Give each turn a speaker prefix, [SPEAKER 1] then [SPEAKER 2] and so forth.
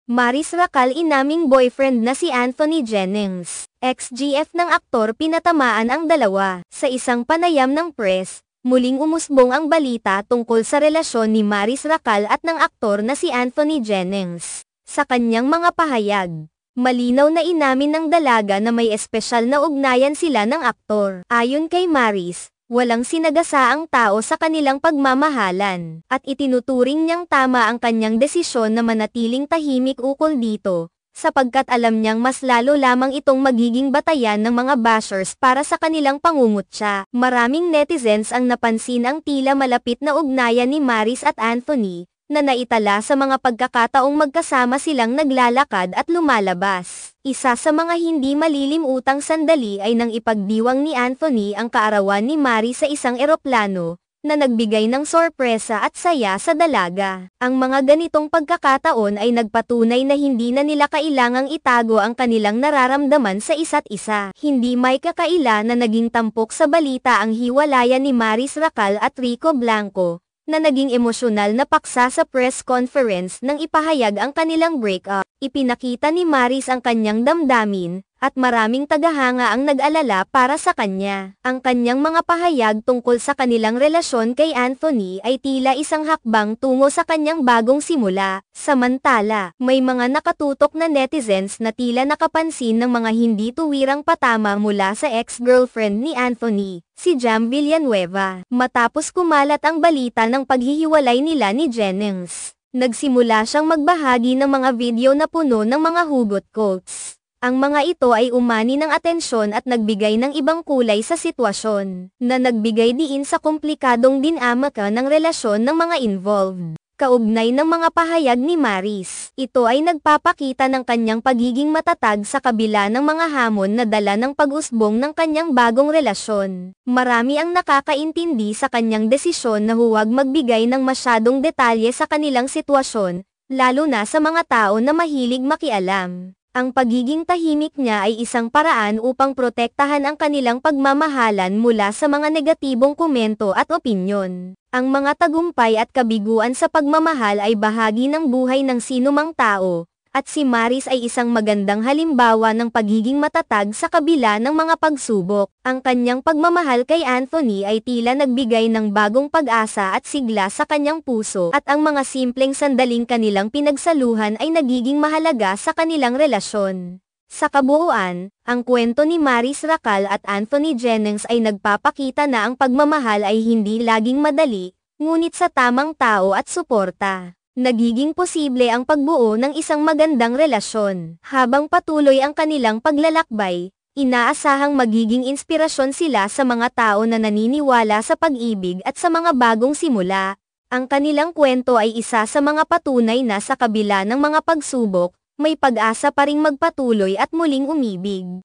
[SPEAKER 1] Maris Racal inaming boyfriend na si Anthony Jennings. Ex-GF ng aktor pinatamaan ang dalawa. Sa isang panayam ng press, muling umusbong ang balita tungkol sa relasyon ni Maris Racal at ng aktor na si Anthony Jennings. Sa kanyang mga pahayag, malinaw na inamin ng dalaga na may espesyal na ugnayan sila ng aktor. Ayon kay Maris, walang sinagasaang tao sa kanilang pagmamahalan, at itinuturing niyang tama ang kanyang desisyon na manatiling tahimik ukol dito, sapagkat alam niyang mas lalo lamang itong magiging batayan ng mga bashers para sa kanilang pangungutya. Maraming netizens ang napansin ang tila malapit na ugnayan ni Maris at Anthony, na naitala sa mga pagkakataong magkasama silang naglalakad at lumalabas. Isa sa mga hindi malilimutang sandali ay nang ipagdiwang ni Anthony ang kaarawan ni Maris sa isang eroplano, na nagbigay ng sorpresa at saya sa dalaga. Ang mga ganitong pagkakataon ay nagpatunay na hindi na nila kailangang itago ang kanilang nararamdaman sa isa't isa. Hindi may kakaila na naging tampok sa balita ang hiwalayan ni Maris Racal at Rico Blanco, na naging emosyonal na paksa sa press conference nang ipahayag ang kanilang breakup. Ipinakita ni Maris ang kanyang damdamin, at maraming tagahanga ang nag-alala para sa kanya. Ang kanyang mga pahayag tungkol sa kanilang relasyon kay Anthony ay tila isang hakbang tungo sa kanyang bagong simula. Samantala, may mga nakatutok na netizens na tila nakapansin ng mga hindi tuwirang patama mula sa ex-girlfriend ni Anthony, si Jam Villanueva. Matapos kumalat ang balita ng paghihiwalay nila ni Jennings, nagsimula siyang magbahagi ng mga video na puno ng mga hugot quotes. Ang mga ito ay umani ng atensyon at nagbigay ng ibang kulay sa sitwasyon, na nagbigay diin sa komplikadong dinamika ng relasyon ng mga involved. Kaugnay ng mga pahayag ni Maris, ito ay nagpapakita ng kanyang pagiging matatag sa kabila ng mga hamon na dala ng pag-usbong ng kanyang bagong relasyon. Marami ang nakakaintindi sa kanyang desisyon na huwag magbigay ng masyadong detalye sa kanilang sitwasyon, lalo na sa mga tao na mahilig makialam. Ang pagiging tahimik niya ay isang paraan upang protektahan ang kanilang pagmamahalan mula sa mga negatibong komento at opinyon. Ang mga tagumpay at kabiguan sa pagmamahal ay bahagi ng buhay ng sinumang tao, at si Maris ay isang magandang halimbawa ng pagiging matatag sa kabila ng mga pagsubok. Ang kanyang pagmamahal kay Anthony ay tila nagbigay ng bagong pag-asa at sigla sa kanyang puso, at ang mga simpleng sandaling kanilang pinagsaluhan ay nagiging mahalaga sa kanilang relasyon. Sa kabuuan, ang kwento ni Maris Racal at Anthony Jennings ay nagpapakita na ang pagmamahal ay hindi laging madali, ngunit sa tamang tao at suporta, nagiging posible ang pagbuo ng isang magandang relasyon. Habang patuloy ang kanilang paglalakbay, inaasahang magiging inspirasyon sila sa mga tao na naniniwala sa pag-ibig at sa mga bagong simula. Ang kanilang kwento ay isa sa mga patunay na sa kabila ng mga pagsubok, may pag-asa pa ring magpatuloy at muling umibig.